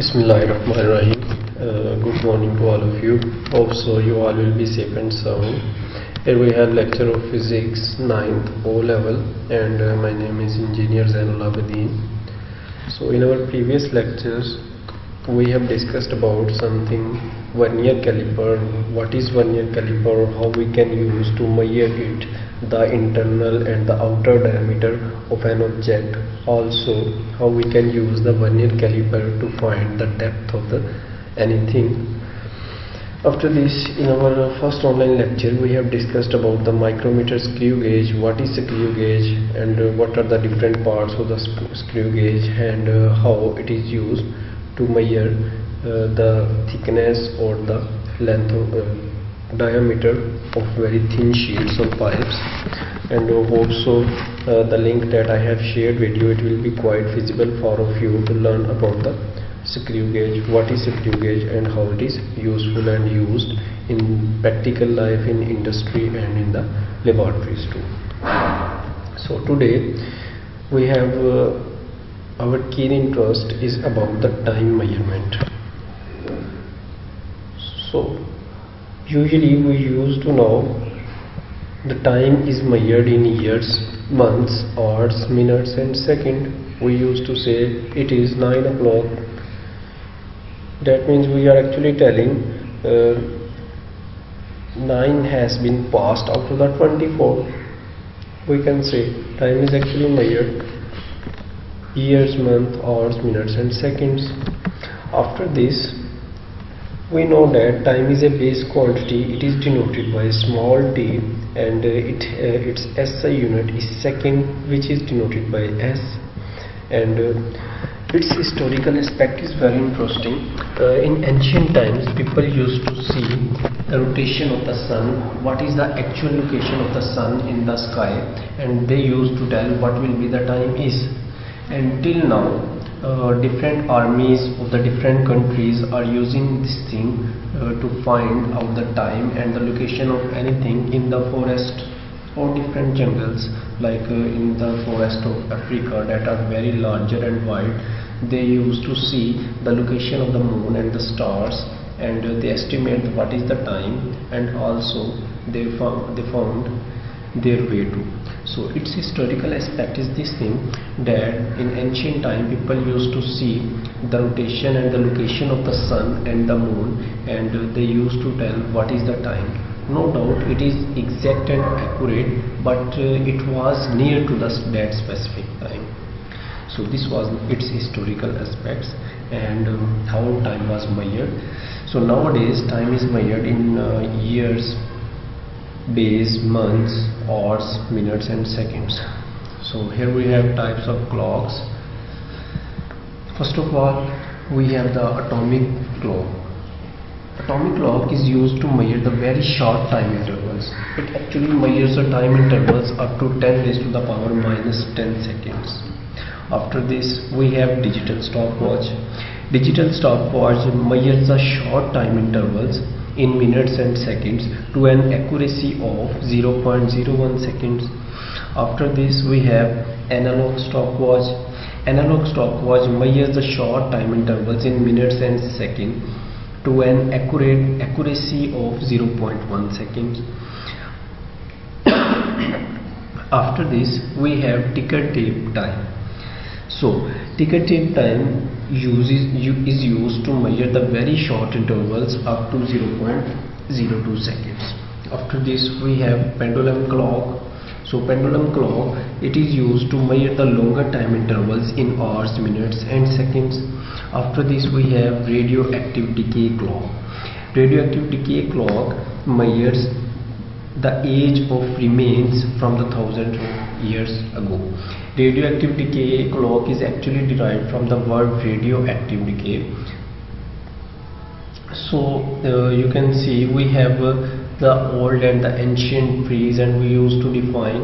Bismillahirrahmanirrahim. Good morning to all of you. Hope so you all will be safe and sound. Here we have lecture of physics 9th O level, and my name is Engineer Zain-Ul-Abidin. So in our previous lectures we have discussed about something vernier caliper. What is vernier caliper? How we can use to measure it, the internal and the outer diameter of an object. Also how we can use the vernier caliper to find the depth of the anything. After this, in our first online lecture we have discussed about the micrometer screw gauge. What is screw gauge and what are the different parts of the screw gauge, and how it is used to measure the thickness or the length of diameter of very thin sheets or pipes. And also the link that I have shared with you, it will be quite feasible for of you to learn about the screw gauge, what is screw gauge and how it is useful and used in practical life, in industry and in the laboratories too. So today we have our keen interest is about the time measurement. So usually we used to know the time is measured in years, months, hours, minutes and seconds. We used to say it is 9 o'clock. That means we are actually telling 9 has been passed out of the 24. We can say time is actually measured years, months, hours, minutes and seconds. After this, we know that time is a base quantity. It is denoted by small t, and its SI unit is second, which is denoted by S. And its historical aspect is very interesting. In ancient times, people used to see the rotation of the sun, what is the actual location of the sun in the sky, and they used to tell what will be the time is. And till now, different armies of the different countries are using this thing to find out the time and the location of anything in the forest or different jungles, like in the forest of Africa that are very larger and wide. They used to see the location of the moon and the stars, and they estimate what is the time, and also they found their way to. So its historical aspect is this thing, that in ancient time people used to see the rotation and the location of the sun and the moon, and they used to tell what is the time. No doubt it is exact and accurate, but it was near to that specific time. So this was its historical aspects and how time was measured. So nowadays time is measured in years, days, months, hours, minutes and seconds. So here we have types of clocks. First of all, we have the atomic clock. Atomic clock is used to measure the very short time intervals. It actually measures the time intervals up to 10 raised to the power minus 10 seconds. After this, we have digital stopwatch. Digital stopwatch measures the short time intervals in minutes and seconds to an accuracy of 0.01 seconds. After this, we have analog stopwatch. Analog stopwatch measures the short time intervals in minutes and seconds to an accuracy of 0.1 seconds. After this, we have ticker tape time. So ticker tape time is used to measure the very short intervals up to 0.02 seconds. After this, we have pendulum clock. So pendulum clock, it is used to measure the longer time intervals in hours, minutes and seconds. After this, we have radioactive decay clock. Radioactive decay clock measures the age of remains from the thousands of years ago. Radioactive decay clock is actually derived from the word radioactive decay. So you can see we have the old and the ancient trees, and we used to define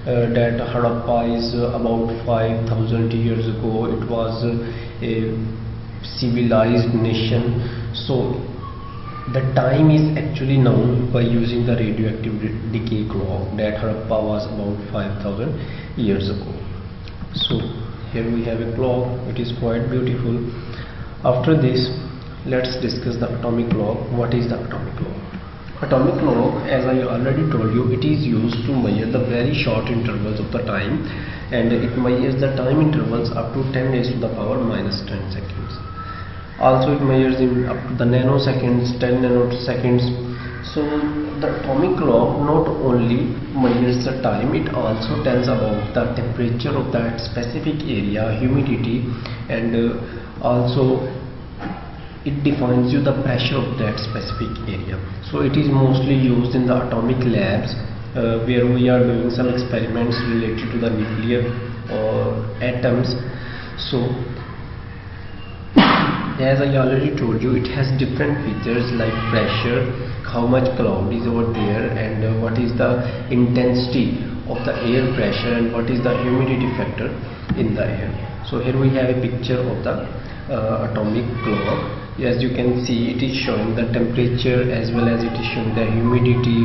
that Harappa is about 5,000 years ago. It was a civilized nation. So the time is actually known by using the radioactive decay clock, that Harappa was about 5,000 years ago. So here we have a clock. It is quite beautiful. After this, let's discuss the atomic clock. What is the atomic clock? Atomic clock, as I already told you, it is used to measure the very short intervals of the time, and it measures the time intervals up to 10 raised to the power minus 10 seconds. Also it measures in up to the nanoseconds, 10 nanoseconds. So the atomic clock not only measures the time, it also tells about the temperature of that specific area, humidity, and also it defines you the pressure of that specific area. So it is mostly used in the atomic labs where we are doing some experiments related to the nuclear atoms. So as I already told you, it has different features like pressure, how much cloud is over there, and what is the intensity of the air pressure, and what is the humidity factor in the air. So here we have a picture of the atomic clock. As you can see, it is showing the temperature as well as it is showing the humidity,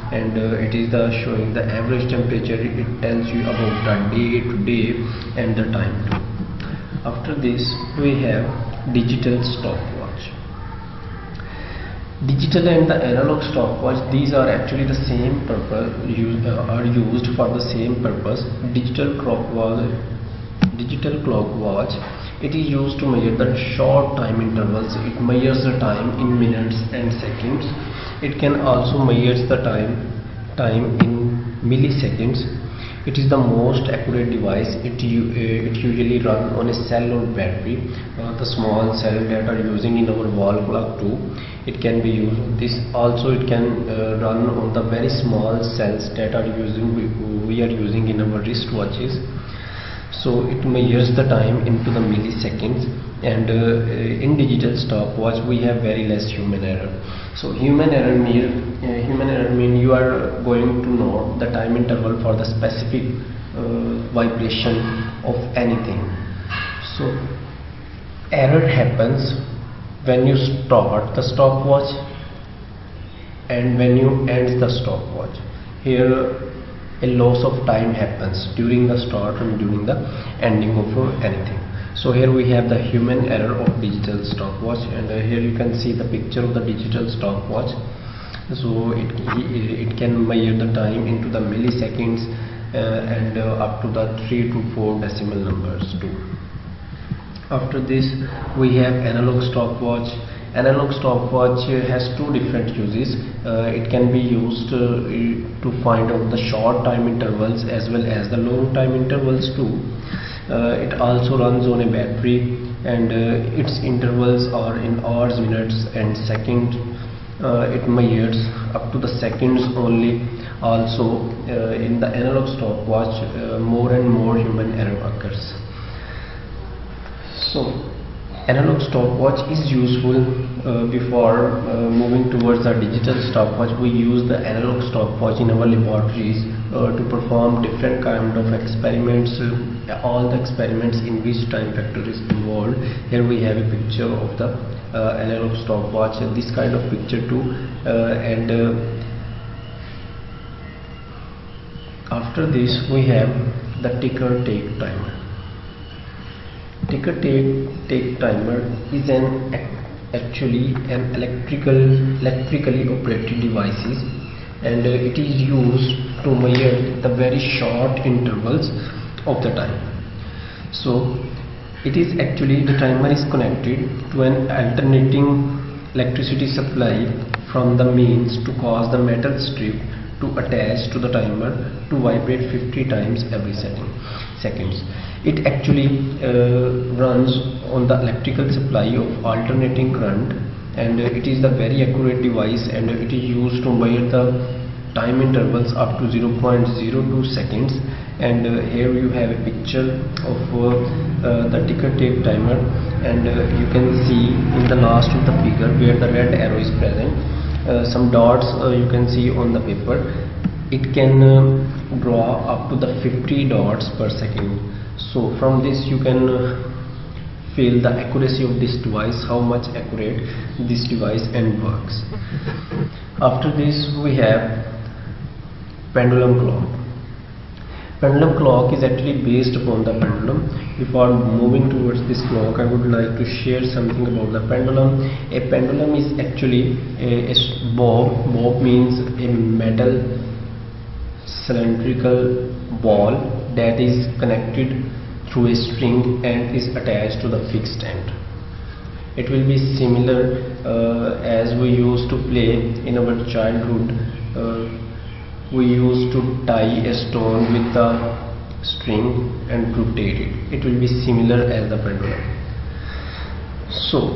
and it is showing the average temperature. It tells you about the day to day and the time too. After this, we have digital stopwatch. Digital and the analog stopwatch, these are actually the same purpose, are used for the same purpose. Digital clock watch, it is used to measure the short time intervals. It measures the time in minutes and seconds. It can also measure the time in milliseconds. It is the most accurate device. It usually runs on a cell or battery, the small cell that are using in our wall clock too. It can be used. This also it can run on the very small cells that are we are using in our wristwatches. So it measures the time into the milliseconds, and in digital stopwatch we have very less human error. So human error mean you are going to know the time interval for the specific vibration of anything. So error happens when you start the stopwatch and when you end the stopwatch. Here a loss of time happens during the start and during the ending of anything. So here we have the human error of digital stopwatch, and here you can see the picture of the digital stopwatch. So it can measure the time into the milliseconds and up to the 3 to 4 decimal numbers too. After this, we have analog stopwatch. Analog stopwatch has two different uses. It can be used to find out the short time intervals as well as the long time intervals too. It also runs on a battery, and its intervals are in hours, minutes and seconds. It measures up to the seconds only. Also in the analog stopwatch more and more human error occurs. So analog stopwatch is useful. Before moving towards the digital stopwatch, we use the analog stopwatch in our laboratories to perform different kind of experiments, all the experiments in which time factor is involved. Here we have a picture of the analog stopwatch, this kind of picture too, and after this we have the ticker tape timer. Ticker tape timer is actually an electrically operated device, and it is used to measure the very short intervals of the time. So it is actually, the timer is connected to an alternating electricity supply from the mains to cause the metal strip to attach to the timer to vibrate 50 times every seconds. It actually runs on the electrical supply of alternating current, and it is the very accurate device, and it is used to measure the time intervals up to 0.02 seconds. And here you have a picture of the ticker tape timer, and you can see in the last of the figure where the red arrow is present, some dots you can see on the paper. It can draw up to the 50 dots per second. So from this you can feel the accuracy of this device, how much accurate this device and works. After this we have pendulum clock. Pendulum clock is actually based upon the pendulum. Before moving towards this clock, I would like to share something about the pendulum. A pendulum is actually a bob. Bob means a metal cylindrical ball that is connected through a string and is attached to the fixed end. It will be similar as we used to play in our childhood. We used to tie a stone with a string and rotate it. It will be similar as the pendulum. So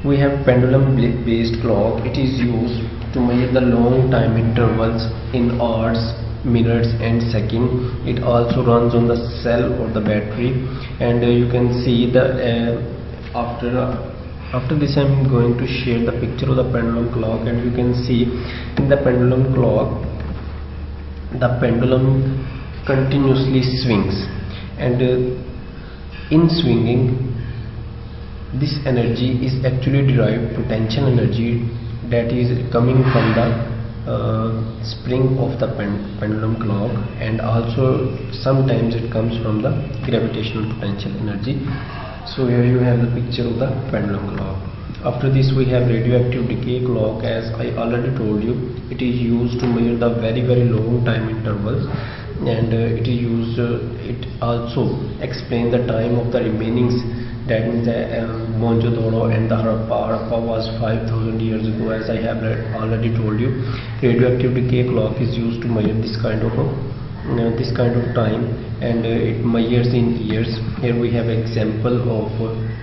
we have pendulum based clock. It is used to measure the long time intervals in hours, minutes and seconds. It also runs on the cell or the battery, and you can see the after this I'm going to share the picture of the pendulum clock, and you can see in the pendulum clock the pendulum continuously swings, and in swinging this energy is actually derived potential energy that is coming from the spring of the pendulum clock, and also sometimes it comes from the gravitational potential energy. So here you have the picture of the pendulum clock. After this we have radioactive decay clock. As I already told you, it is used to measure the very long time intervals, and it is used it also explains the time of the remainings. That means Mohenjo-daro and the Harappa was 5,000 years ago. As I have already told you, radioactive decay clock is used to measure this kind of time, and it measures in years. Here we have example of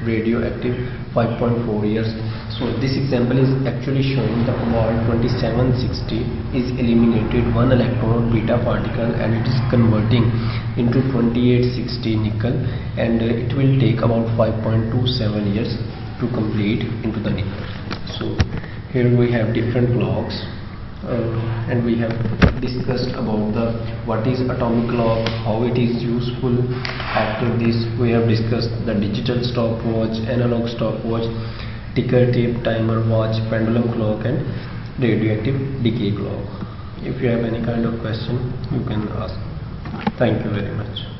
radioactive 5.4 years. So this example is actually showing the about 2760 is eliminated one electron beta particle, and it is converting into 2860 nickel, and it will take about 5.27 years to complete into the nickel. So here we have different clocks. And we have discussed about what is atomic clock, how it is useful. After this we have discussed the digital stopwatch, analog stopwatch, ticker tape timer watch, pendulum clock and radioactive decay clock. If you have any kind of question, you can ask. Thank you very much.